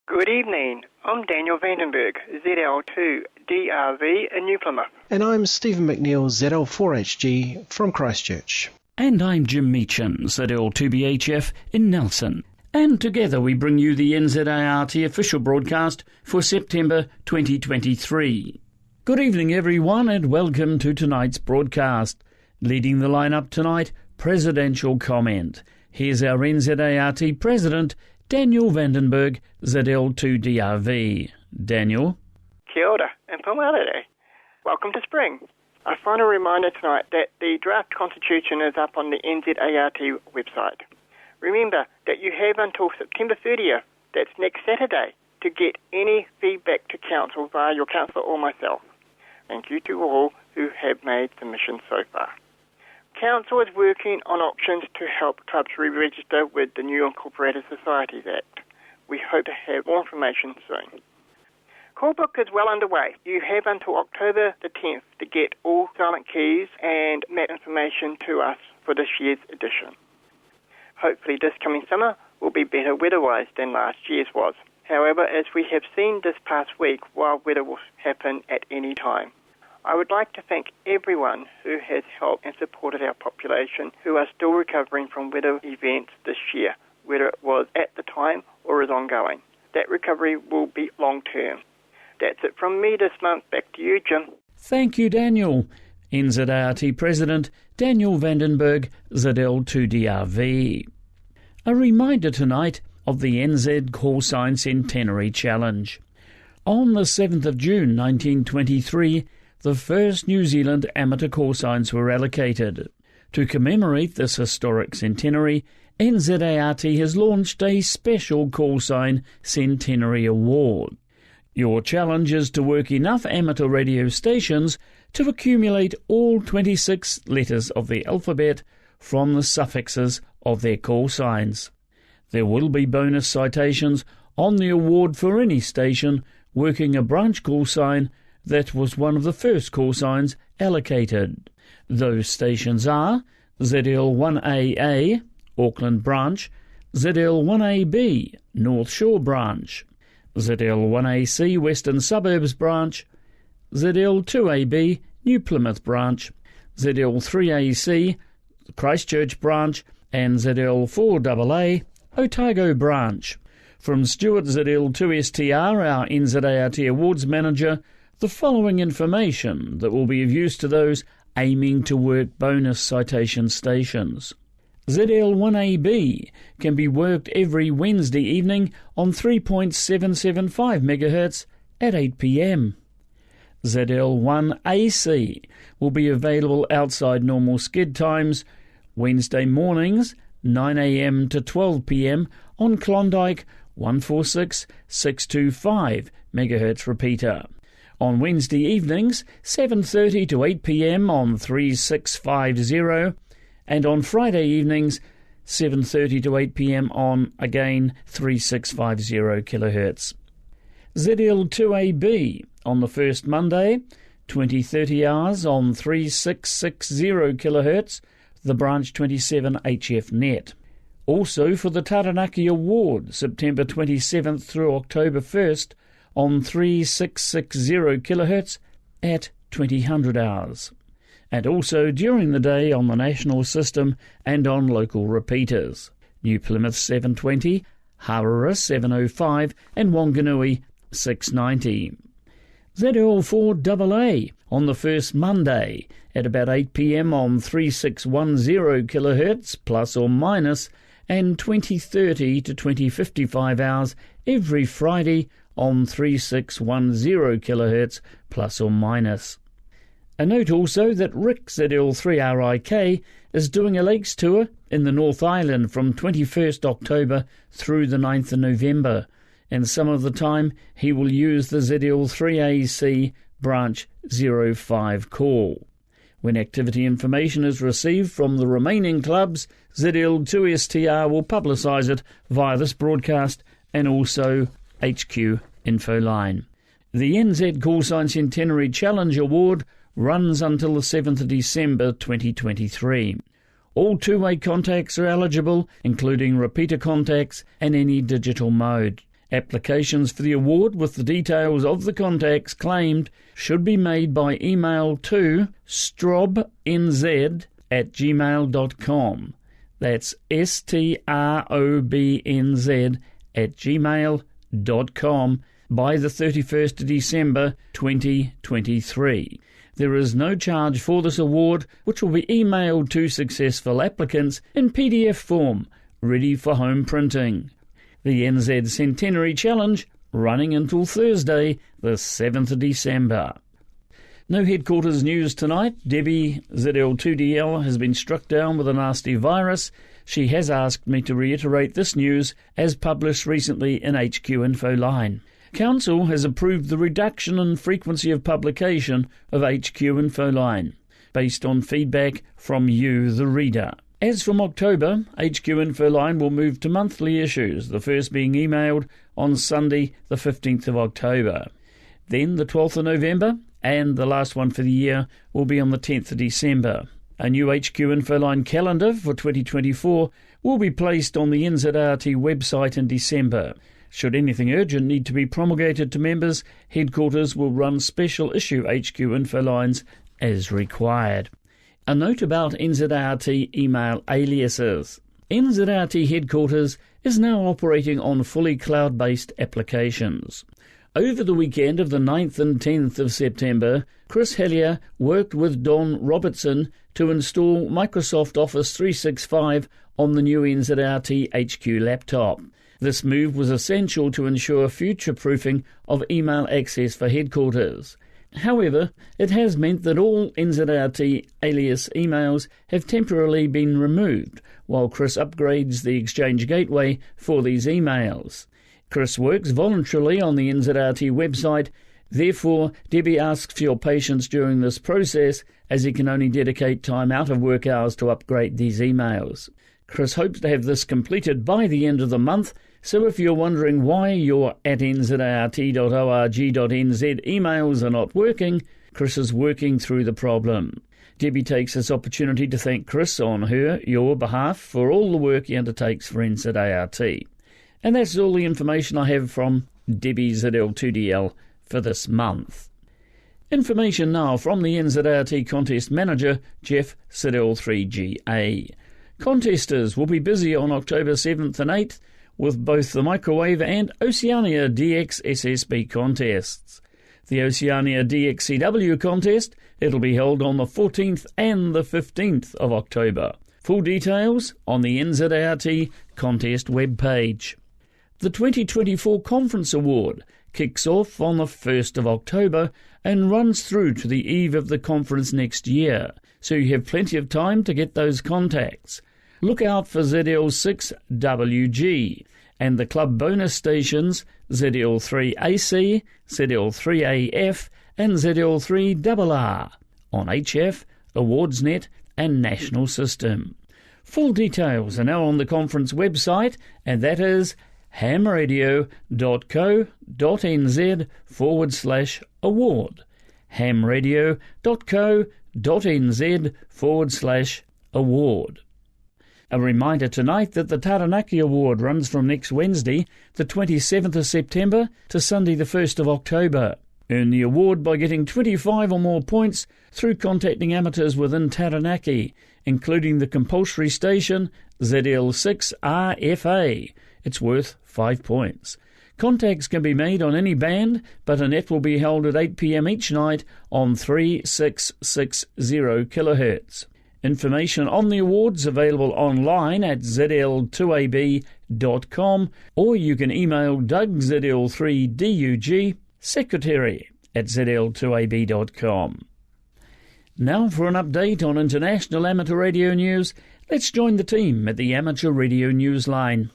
Good evening. I'm Daniel Vanderburg, ZL2DRV in New Plymouth. And I'm Stephen McNeill, ZL4HG from Christchurch. And I'm Jim Meachin, ZL2BHF in Nelson. And together we bring you the NZART official broadcast for September 2023. Good evening everyone and welcome to tonight's broadcast. Leading the lineup tonight, presidential comment. Here's our NZART President, Daniel Vandenberg, ZL2DRV. Daniel? Kia ora and Pamalere. Welcome to spring. A final reminder tonight that the draft constitution is up on the NZART website. Remember that you have until September 30th, that's next Saturday, to get any feedback to Council via your councillor or myself. Thank you to all who have made submissions so far. Council is working on options to help clubs re-register with the New Incorporated Societies Act. We hope to have more information soon. Call book is well underway. You have until October the 10th to get all silent keys and map information to us for this year's edition. Hopefully this coming summer will be better weather-wise than last year's was. However, as we have seen this past week, wild weather will happen at any time. I would like to thank everyone who has helped and supported our population who are still recovering from weather events this year, whether it was at the time or is ongoing. That recovery will be long-term. That's it from me this month. Back to you, Jim. Thank you, Daniel. NZART President Daniel Vandenberg, ZL2DRV. A reminder tonight of the NZ Callsign Centenary Challenge. On the 7th of June 1923, the first New Zealand amateur call signs were allocated. To commemorate this historic centenary, NZART has launched a special call sign Centenary Award. Your challenge is to work enough amateur radio stations to accumulate all 26 letters of the alphabet from the suffixes of their call signs. There will be bonus citations on the award for any station working a branch call sign that was one of the first call signs allocated. Those stations are ZL1AA, Auckland Branch, ZL1AB, North Shore Branch, ZL1AC, Western Suburbs Branch, ZL2AB, New Plymouth Branch, ZL3AC, Christchurch Branch, and ZL4AA, Otago Branch. From Stuart ZL2STR, our NZART Awards Manager, the following information that will be of use to those aiming to work bonus citation stations. ZL1AB can be worked every Wednesday evening on 3.775 MHz at 8 p.m. ZL1AC will be available outside normal skid times Wednesday mornings 9 a.m. to 12 p.m. on Klondike 146.625 MHz repeater. On Wednesday evenings, 7:30 to 8 p.m. on 3650, and on Friday evenings, 7:30 to 8 p.m. on, again, 3650 kHz. ZL2AB on the first Monday, 20:30 hours on 3660 kHz, the Branch 27 HF net. Also for the Taranaki Award, September 27th through October 1st, on 3660 kHz at 2000 hours, and also during the day on the national system and on local repeaters. New Plymouth 720, Harara 705 and Wanganui 690. ZL4AA on the first Monday at about 8 p.m. on 3610 kHz plus or minus, and 2030 to 2055 hours every Friday on 3610 kHz plus or minus. A note also that Rick ZL3RIK is doing a lakes tour in the North Island from 21st October through the 9th of November, and some of the time he will use the ZL3AC branch 05 call. When activity information is received from the remaining clubs, ZL2STR will publicise it via this broadcast and also HQ info line. The NZ Callsign Centenary Challenge Award runs until the 7th of December 2023. All two-way contacts are eligible, including repeater contacts and any digital mode. Applications for the award with the details of the contacts should be made by email to strobnz@gmail.com. That's strobnz@gmail.com by the 31st of December 2023. There is no charge for this award, which will be emailed to successful applicants in PDF form, ready for home printing. The NZ Centenary Challenge running until Thursday, the 7th of December. No headquarters news tonight. Debbie, ZL2DL, has been struck down with a nasty virus. She has asked me to reiterate this news as published recently in HQ Infoline. Council has approved the reduction in frequency of publication of HQ Infoline, based on feedback from you, the reader. As from October, HQ Infoline will move to monthly issues, the first being emailed on Sunday, the 15th of October. Then the 12th of November, and the last one for the year will be on the 10th of December. A new HQ Infoline calendar for 2024 will be placed on the NZART website in December. Should anything urgent need to be promulgated to members, headquarters will run special issue HQ Infolines as required. A note about NZART email aliases. NZART headquarters is now operating on fully cloud-based applications. Over the weekend of the 9th and 10th of September, Chris Hellier worked with Don Robertson to install Microsoft Office 365 on the new NZART HQ laptop. This move was essential to ensure future-proofing of email access for headquarters. However, it has meant that all NZART alias emails have temporarily been removed, while Chris upgrades the Exchange Gateway for these emails. Chris works voluntarily on the NZART website, therefore Debbie asks for your patience during this process, as he can only dedicate time out of work hours to upgrade these emails. Chris hopes to have this completed by the end of the month, so if you're wondering why your @nzart.org.nz emails are not working, Chris is working through the problem. Debbie takes this opportunity to thank Chris on your behalf for all the work he undertakes for NZART. And that's all the information I have from Debbie ZL2DL for this month. Information now from the NZART contest manager, Geoff, ZL3GA. Contesters will be busy on October 7th and 8th with both the Microwave and Oceania DX SSB contests. The Oceania DXCW contest, it'll be held on the 14th and the 15th of October. Full details on the NZART contest webpage. The 2024 Conference Award kicks off on the 1st of October and runs through to the eve of the conference next year, so you have plenty of time to get those contacts. Look out for ZL6WG and the club bonus stations ZL3AC, ZL3AF and ZL3RR on HF, AwardsNet and National System. Full details are now on the conference website, and that is hamradio.co.nz/award. hamradio.co.nz/award. A reminder tonight that the Taranaki Award runs from next Wednesday, the 27th of September, to Sunday the 1st of October. Earn the award by getting 25 or more points through contacting amateurs within Taranaki, including the compulsory station ZL6RFA. It's worth 5 points. Contacts can be made on any band, but a net will be held at 8 p.m. each night on 3660 kHz. Information on the awards available online at zl2ab.com, or you can email Doug ZL3DUG, secretary at zl2ab.com. Now for an update on international amateur radio news, let's join the team at the Amateur Radio Newsline.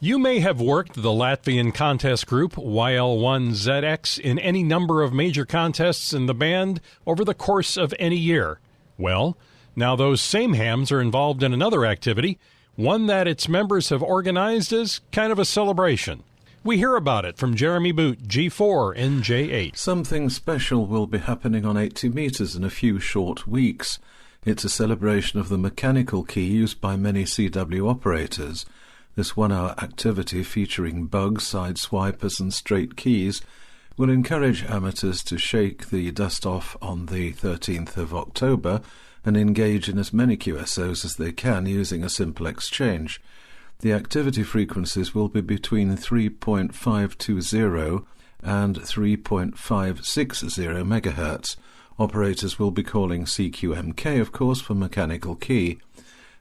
You may have worked the Latvian contest group YL1ZX in any number of major contests in the band over the course of any year. Well, now those same hams are involved in another activity, one that its members have organized as kind of a celebration. We hear about it from Jeremy Boot, G4 and J8. Something special will be happening on 80 metres in a few short weeks. It's a celebration of the mechanical key used by many CW operators. This 1-hour activity featuring bugs, side swipers and straight keys will encourage amateurs to shake the dust off on the 13th of October and engage in as many QSOs as they can using a simple exchange. The activity frequencies will be between 3.520 and 3.560 MHz. Operators will be calling CQMK, of course, for mechanical key.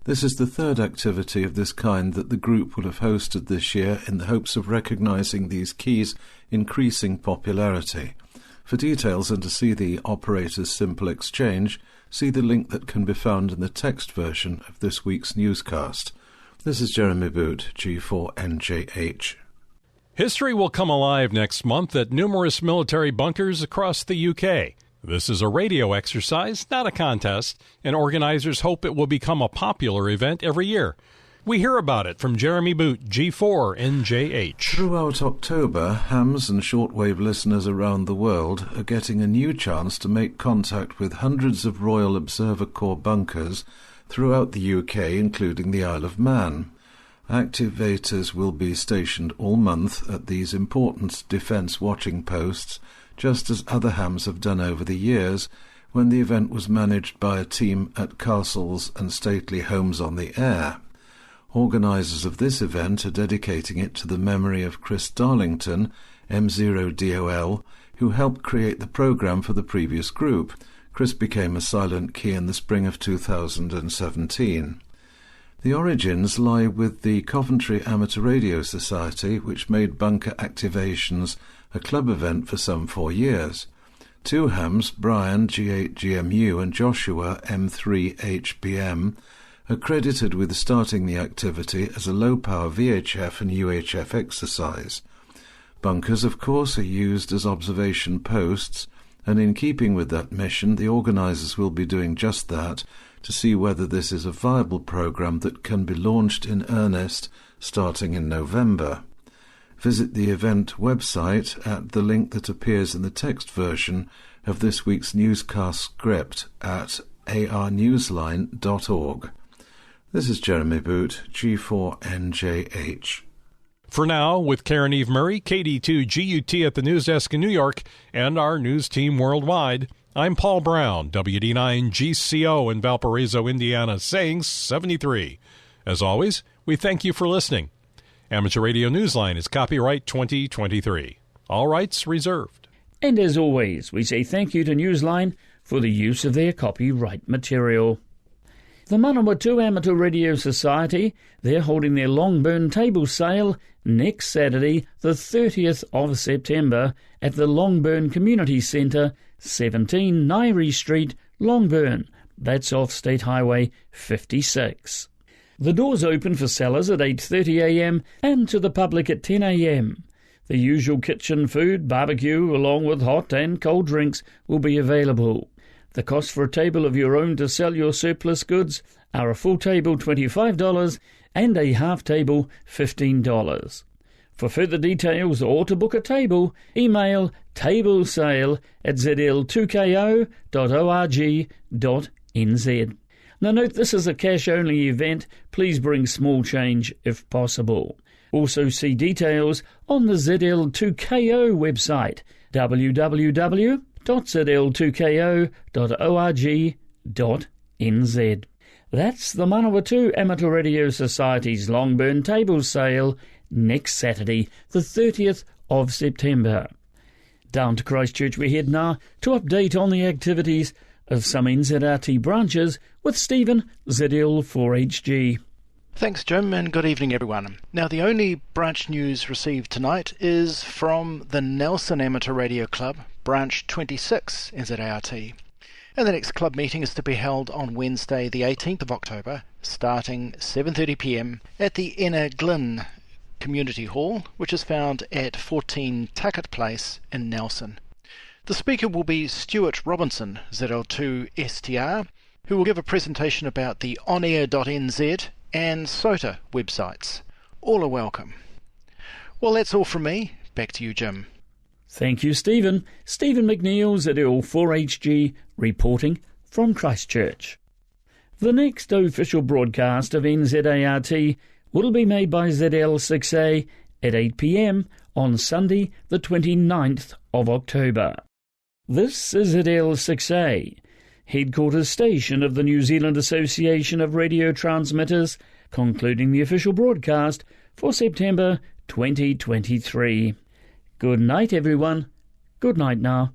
This is the third activity of this kind that the group will have hosted this year in the hopes of recognising these keys' increasing popularity. For details and to see the operator's simple exchange, see the link that can be found in the text version of this week's newscast. This is Jeremy Boot, G4NJH. History will come alive next month at numerous military bunkers across the UK. This is a radio exercise, not a contest, and organizers hope it will become a popular event every year. We hear about it from Jeremy Boot, G4NJH. Throughout October, hams and shortwave listeners around the world are getting a new chance to make contact with hundreds of Royal Observer Corps bunkers throughout the UK, including the Isle of Man. Activators will be stationed all month at these important defence watching posts, just as other hams have done over the years, when the event was managed by a team at castles and stately homes on the air. Organisers of this event are dedicating it to the memory of Chris Darlington, M0DOL, who helped create the programme for the previous group. Chris became a silent key in the spring of 2017. The origins lie with the Coventry Amateur Radio Society, which made bunker activations a club event for some 4 years. Two hams, Brian G8GMU and Joshua M3HBM, are credited with starting the activity as a low-power VHF and UHF exercise. Bunkers, of course, are used as observation posts, and in keeping with that mission, the organisers will be doing just that to see whether this is a viable programme that can be launched in earnest starting in November. Visit the event website at the link that appears in the text version of this week's newscast script at arnewsline.org. This is Jeremy Boot, G4NJH. For now, with Karen Eve Murray, KD2GUT at the news desk in New York, and our news team worldwide, I'm Paul Brown, WD9GCO in Valparaiso, Indiana, saying 73. As always, we thank you for listening. Amateur Radio Newsline is copyright 2023. All rights reserved. And as always, we say thank you to Newsline for the use of their copyright material. The Manawatu Amateur Radio Society, they're holding their Longburn table sale next Saturday, the 30th of September, at the Longburn Community Centre, 17 Nairi Street, Longburn. That's off State Highway 56. The doors open for sellers at 8:30 a.m. and to the public at 10 a.m. The usual kitchen food, barbecue, along with hot and cold drinks will be available. The cost for a table of your own to sell your surplus goods are a full table $25 and a half table $15. For further details or to book a table, email tablesale@zl2ko.org.nz. Now note, this is a cash-only event. Please bring small change if possible. Also see details on the ZL2KO website, www.zl2ko.org.nz. That's the Manawatu Amateur Radio Society's Longburn Table Sale next Saturday, the 30th of September. Down to Christchurch we head now to update on the activities of some NZART branches with Stephen, ZL4HG. Thanks, Jim, and good evening, everyone. Now, the only branch news received tonight is from the Nelson Amateur Radio Club, Branch 26, NZART. And the next club meeting is to be held on Wednesday, the 18th of October, starting 7:30 p.m. at the Inner Glyn Community Hall, which is found at 14 Tuckett Place in Nelson. The speaker will be Stuart Robinson, ZL2STR, who will give a presentation about the onair.nz and SOTA websites. All are welcome. Well, that's all from me. Back to you, Jim. Thank you, Stephen. Stephen McNeill, ZL4HG, reporting from Christchurch. The next official broadcast of NZART will be made by ZL6A at 8 p.m. on Sunday the 29th of October. This is ZL6A, headquarters station of the New Zealand Association of Radio Transmitters, concluding the official broadcast for September 2023. Good night, everyone. Good night now.